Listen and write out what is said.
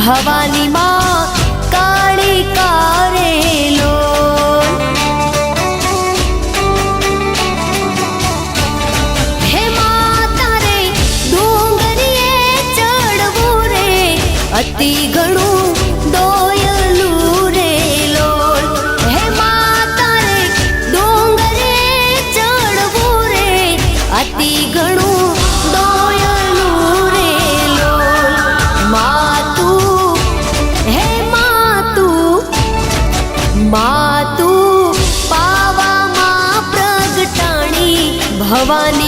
ભવાની માં કાળી કારેલો હે માતા રે ડુંગરીએ ચડવું રે અતિ ઘણું દોયલું રે લોલ હે માતા રે ડુંગરે ચડવું રે અતિ ઘણું દોયલું રે લોલ માતું હે માતું પાવામાં પ્રગટાણી ભવાની